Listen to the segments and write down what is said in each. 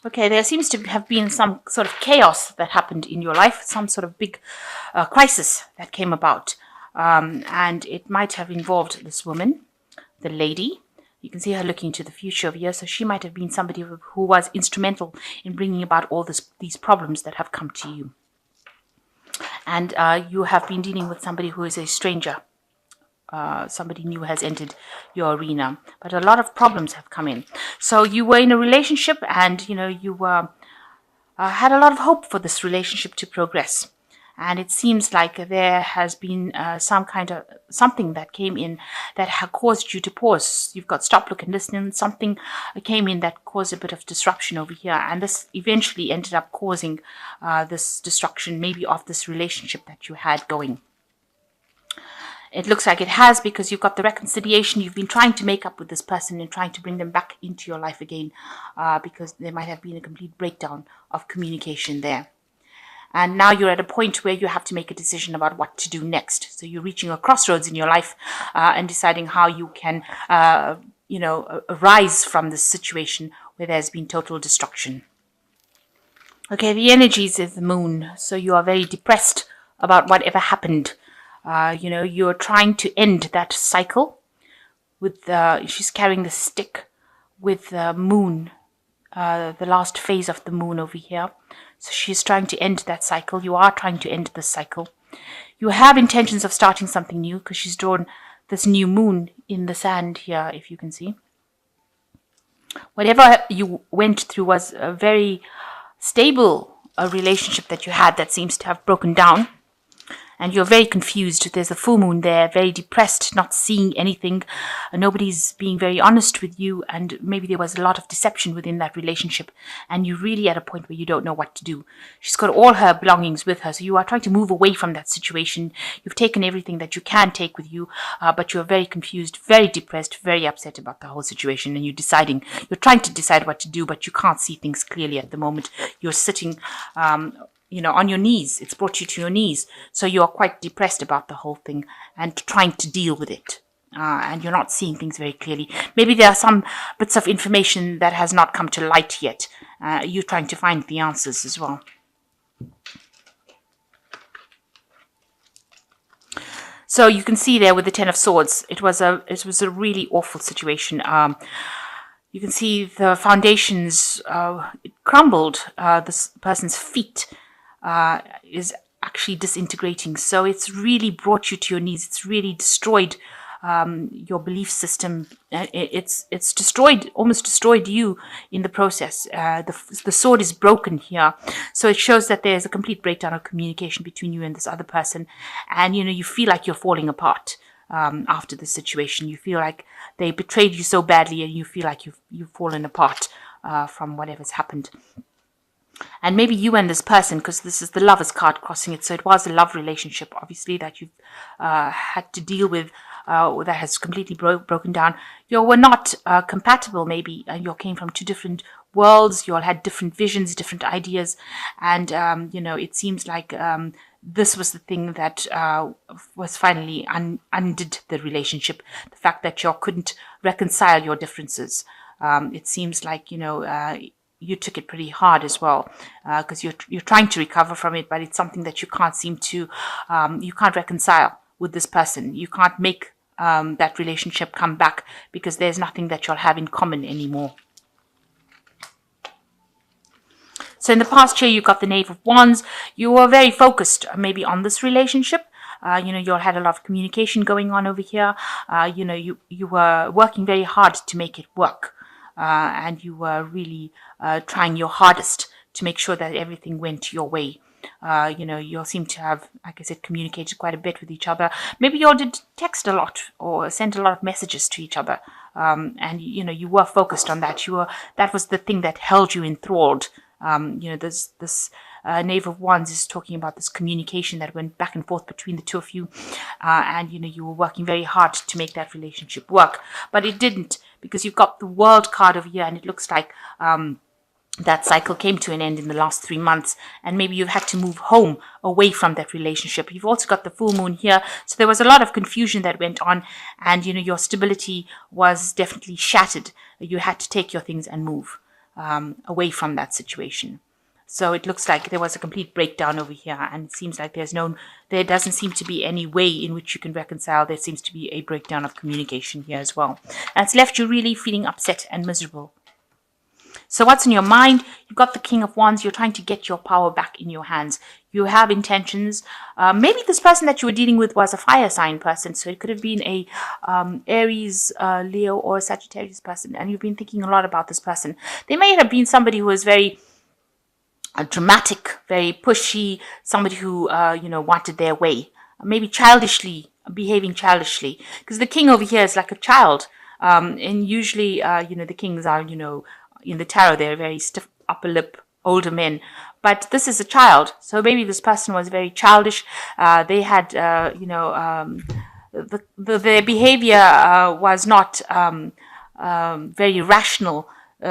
Okay, there seems to have been some sort of chaos that happened in your life, some sort of big crisis that came about. And it might have involved this woman, the lady. You can see her looking to the future over here. So she might have been somebody who was instrumental in bringing about all these problems that have come to you. And you have been dealing with somebody who is a stranger. Somebody new has entered your arena, but a lot of problems have come in. So you were in a relationship, and you had a lot of hope for this relationship to progress. And it seems like there has been some kind of something that came in that caused you to pause. You've got stop, look, and listen. Something came in that caused a bit of disruption over here, and this eventually ended up causing this destruction, maybe of this relationship that you had going. It looks like it has, because you've got the reconciliation. You've been trying to make up with this person and trying to bring them back into your life again, because there might have been a complete breakdown of communication there. And now you're at a point where you have to make a decision about what to do next. So you're reaching a crossroads in your life and deciding how you can, arise from this situation where there's been total destruction. Okay, the energies of the moon. So you are very depressed about whatever happened. You're trying to end that cycle with she's carrying the stick with the moon, the last phase of the moon over here. So she's trying to end that cycle. You are trying to end this cycle. You have intentions of starting something new, because she's drawn this new moon in the sand here, if you can see. Whatever you went through was a very stable relationship that you had that seems to have broken down. And you're very confused. There's a full moon there, very depressed, not seeing anything. Nobody's being very honest with you, and maybe there was a lot of deception within that relationship, and you're really at a point where you don't know what to do. She's got all her belongings with her, so you are trying to move away from that situation. You've taken everything that you can take with you, but you're very confused, very depressed, very upset about the whole situation, and you're trying to decide what to do, but you can't see things clearly at the moment. You're sitting on your knees. It's brought you to your knees. So you are quite depressed about the whole thing and trying to deal with it. And you're not seeing things very clearly. Maybe there are some bits of information that has not come to light yet. You're trying to find the answers as well. So you can see there with the Ten of Swords, it was a really awful situation. You can see the foundations it crumbled. This person's feet is actually disintegrating. So it's really brought you to your knees. It's really destroyed your belief system. It's almost destroyed you in the process. The sword is broken here. So it shows that there's a complete breakdown of communication between you and this other person. And, you feel like you're falling apart after this situation. You feel like they betrayed you so badly, and you feel like you've fallen apart from whatever's happened. And maybe you and this person, because this is the Lovers card crossing it, so it was a love relationship, obviously, that you've had to deal with, that has completely broken down. You were not compatible, maybe. You came from two different worlds. You all had different visions, different ideas. And, it seems like this was the thing that was finally undid the relationship. The fact that you couldn't reconcile your differences. It seems like, you took it pretty hard as well, because you're trying to recover from it, but it's something that you can't seem to, you can't reconcile with this person. You can't make that relationship come back, because there's nothing that you'll have in common anymore. So in the past year, you got the Knave of Wands. You were very focused maybe on this relationship. You all had a lot of communication going on over here. You were working very hard to make it work. And you were really trying your hardest to make sure that everything went your way. You all seem to have, like I said, communicated quite a bit with each other. Maybe you all did text a lot or sent a lot of messages to each other. And you were focused on that. That was the thing that held you enthralled. This Knave of Wands is talking about this communication that went back and forth between the two of you. And you were working very hard to make that relationship work. But it didn't, because you've got the World card over here, and it looks like that cycle came to an end in the last 3 months, and maybe you've had to move home away from that relationship. You've also got the full moon here, so there was a lot of confusion that went on, and your stability was definitely shattered. You had to take your things and move. away from that situation. So it looks like there was a complete breakdown over here, and it seems like there doesn't seem to be any way in which you can reconcile. There seems to be a breakdown of communication here as well. And it's left you really feeling upset and miserable. So what's in your mind? You've got the King of Wands. You're trying to get your power back in your hands. You have intentions. Maybe this person that you were dealing with was a fire sign person. So it could have been a Aries, Leo, or a Sagittarius person. And you've been thinking a lot about this person. They may have been somebody who was very dramatic, very pushy, somebody who, wanted their way. Maybe behaving childishly. Because the king over here is like a child. And usually, the kings are, in the tarot, they're very stiff upper lip, older men. But this is a child. So maybe this person was very childish. They had, their behavior was not very rational.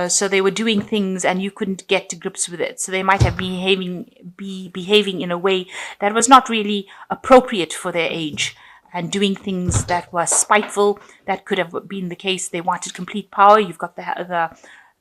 So they were doing things and you couldn't get to grips with it. So they might have be behaving in a way that was not really appropriate for their age, and doing things that were spiteful. That could have been the case. They wanted complete power. You've got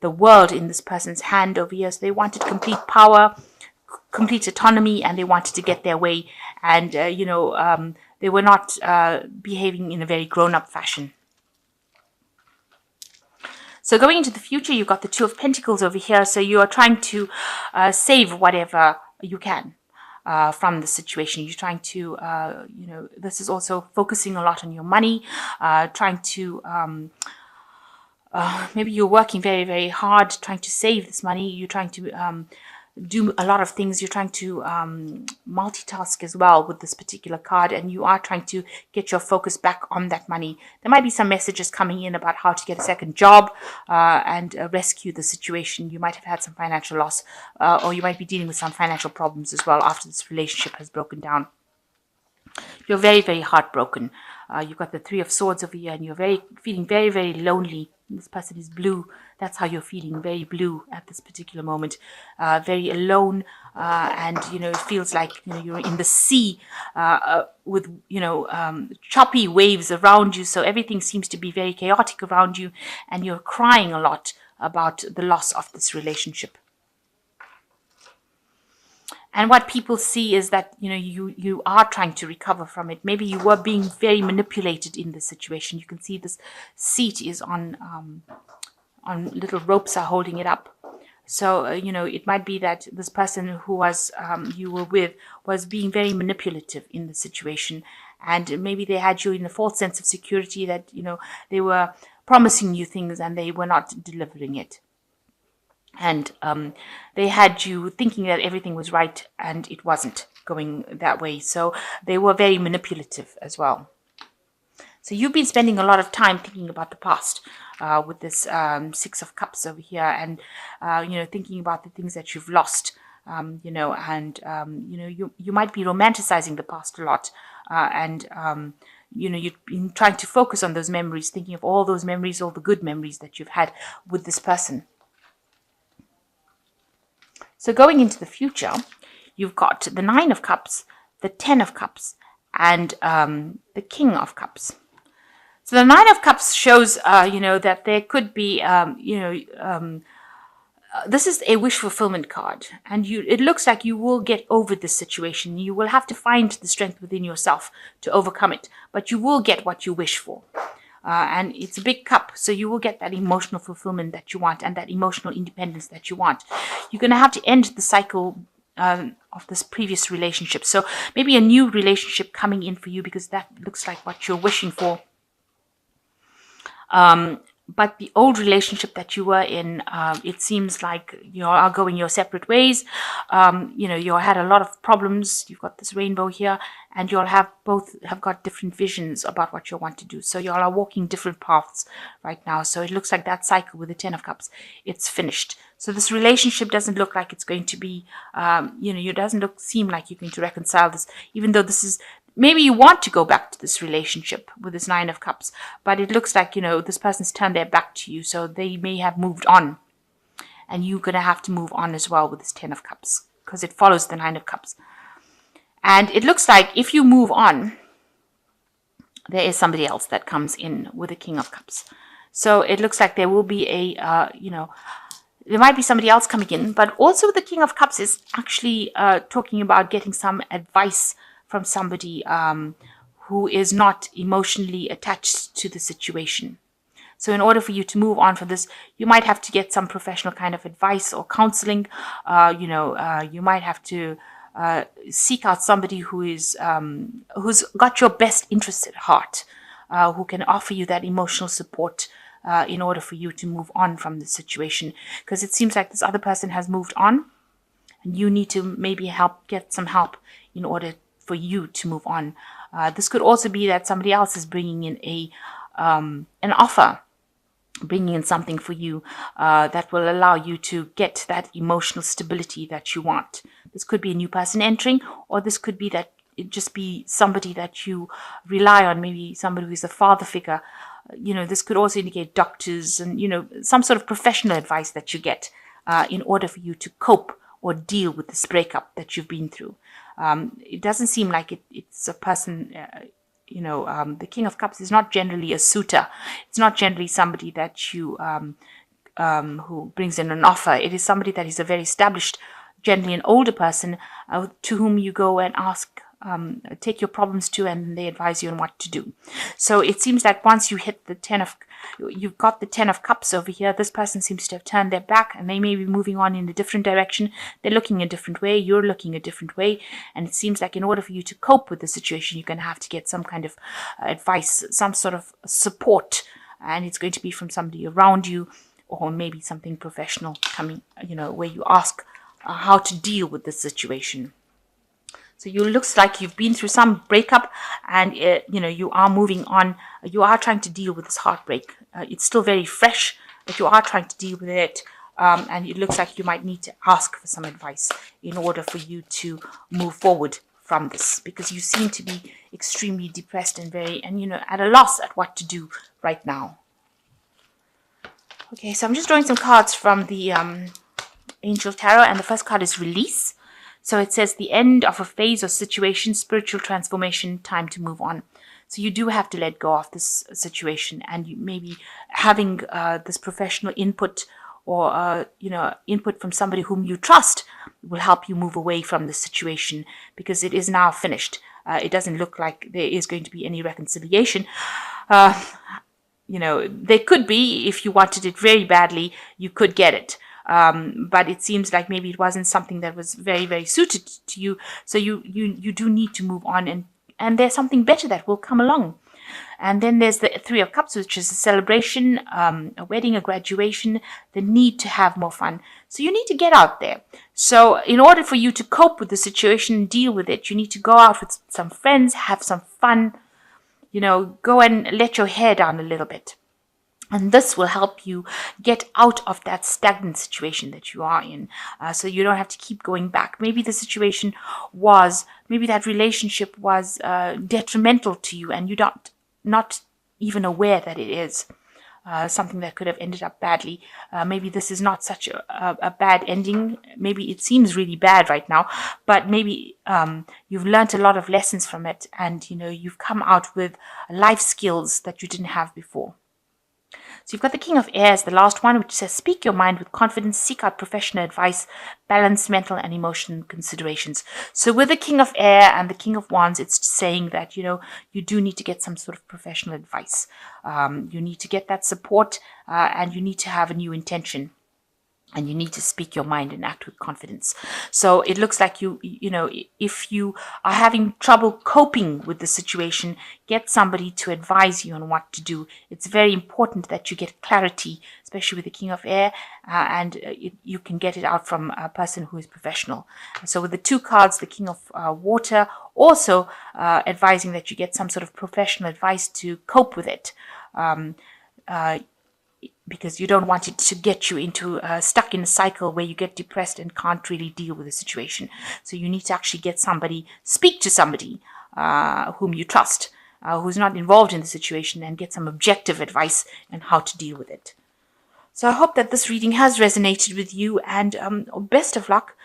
the world in this person's hand over here. So they wanted complete power, complete autonomy, and they wanted to get their way. And, they were not behaving in a very grown-up fashion. So going into the future, you've got the Two of Pentacles over here. So you are trying to save whatever you can from the situation. You're trying to, this is also focusing a lot on your money, trying to, maybe you're working very, very hard trying to save this money. You're trying to do a lot of things. You're trying to multitask as well with this particular card, and you are trying to get your focus back on that money. There might be some messages coming in about how to get a second job and rescue the situation. You might have had some financial loss, or you might be dealing with some financial problems as well after this relationship has broken down. You're very, very heartbroken. You've got the Three of Swords over here, and you're feeling very, very lonely. This person is blue. That's how you're feeling, very blue at this particular moment, very alone, and it feels like you're in the sea with choppy waves around you. So everything seems to be very chaotic around you, and you're crying a lot about the loss of this relationship. And what people see is that, you are trying to recover from it. Maybe you were being very manipulated in this situation. You can see this seat is on little ropes are holding it up. So, it might be that this person who was you were with was being very manipulative in the situation. And maybe they had you in a false sense of security that, they were promising you things and they were not delivering it. And they had you thinking that everything was right, and it wasn't going that way. So they were very manipulative as well. So you've been spending a lot of time thinking about the past with this Six of Cups over here, and thinking about the things that you've lost. You might be romanticizing the past a lot, you've been trying to focus on those memories, thinking of all those memories, all the good memories that you've had with this person. So going into the future, you've got the Nine of Cups, the Ten of Cups, and the King of Cups. So the Nine of Cups shows, that there could be, this is a wish fulfillment card. And it looks like you will get over this situation. You will have to find the strength within yourself to overcome it. But you will get what you wish for. And it's a big cup, so you will get that emotional fulfillment that you want and that emotional independence that you want. You're going to have to end the cycle of this previous relationship. So maybe a new relationship coming in for you, because that looks like what you're wishing for. But the old relationship that you were in, it seems like you are going your separate ways. You had a lot of problems. You've got this rainbow here, and you'll both have got different visions about what you want to do. So y'all are walking different paths right now. So it looks like that cycle with the Ten of Cups, it's finished. So this relationship doesn't look like it's going to be, it doesn't seem like you're going to reconcile this, even though this is. Maybe you want to go back to this relationship with this Nine of Cups, but it looks like, this person's turned their back to you, so they may have moved on. And you're going to have to move on as well with this Ten of Cups, because it follows the Nine of Cups. And it looks like if you move on, there is somebody else that comes in with the King of Cups. So it looks like there will be there might be somebody else coming in, but also the King of Cups is actually talking about getting some advice from somebody who is not emotionally attached to the situation. So in order for you to move on from this, you might have to get some professional kind of advice or counseling. You might have to seek out somebody who's got your best interests at heart, who can offer you that emotional support in order for you to move on from the situation. Because it seems like this other person has moved on, and you need to maybe get some help in order for you to move on. This could also be that somebody else is bringing in an offer, bringing in something for you that will allow you to get that emotional stability that you want. This could be a new person entering, or this could be that it just be somebody that you rely on, maybe somebody who is a father figure. This could also indicate doctors and, some sort of professional advice that you get in order for you to cope or deal with this breakup that you've been through. It doesn't seem like it's a person, the King of Cups is not generally a suitor. It's not generally somebody that you, who brings in an offer. It is somebody that is a very established, generally an older person to whom you go and ask, take your problems to, and they advise you on what to do. So it seems like once you hit you've got the 10 of Cups over here, this person seems to have turned their back and they may be moving on in a different direction. They're looking a different way, you're looking a different way, and it seems like in order for you to cope with the situation, you're going to have to get some kind of advice, some sort of support, and it's going to be from somebody around you, or maybe something professional coming, where you ask how to deal with the situation. So you looks like you've been through some breakup, and you are moving on. You are trying to deal with this heartbreak. It's still very fresh, but you are trying to deal with it. And it looks like you might need to ask for some advice in order for you to move forward from this, because you seem to be extremely depressed and at a loss at what to do right now. Okay, so I'm just drawing some cards from the Angel Tarot, and the first card is Release. So it says the end of a phase or situation, spiritual transformation, time to move on. So you do have to let go of this situation, and you maybe having this professional input or input from somebody whom you trust will help you move away from the situation, because it is now finished. It doesn't look like there is going to be any reconciliation. There could be, if you wanted it very badly, you could get it. But it seems like maybe it wasn't something that was very, very suited to you. So you do need to move on, and there's something better that will come along. And then there's the Three of Cups, which is a celebration, a wedding, a graduation, the need to have more fun. So you need to get out there. So in order for you to cope with the situation, deal with it, you need to go out with some friends, have some fun, go and let your hair down a little bit. And this will help you get out of that stagnant situation that you are in. So you don't have to keep going back. Maybe the situation maybe that relationship was detrimental to you, and you're not even aware that it is something that could have ended up badly. Maybe this is not such a bad ending. Maybe it seems really bad right now, but maybe you've learned a lot of lessons from it, and you've come out with life skills that you didn't have before. So you've got the King of Air as the last one, which says, speak your mind with confidence, seek out professional advice, balance mental and emotional considerations. So with the King of Air and the King of Wands, it's saying that, you do need to get some sort of professional advice. You need to get that support, and you need to have a new intention. And you need to speak your mind and act with confidence. So it looks like if you are having trouble coping with the situation, get somebody to advise you on what to do. It's very important that you get clarity, especially with the King of Air, and you can get it out from a person who is professional. So with the two cards, the King of Water, also advising that you get some sort of professional advice to cope with it. Because you don't want it to get you into stuck in a cycle where you get depressed and can't really deal with the situation. So you need to actually speak to somebody whom you trust, who's not involved in the situation, and get some objective advice on how to deal with it. So I hope that this reading has resonated with you, and best of luck.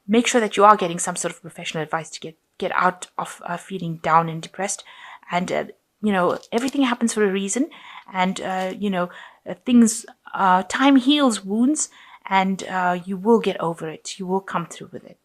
Make sure that you are getting some sort of professional advice to get out of feeling down and depressed. And everything happens for a reason, and things. Time heals wounds, and you will get over it. You will come through with it.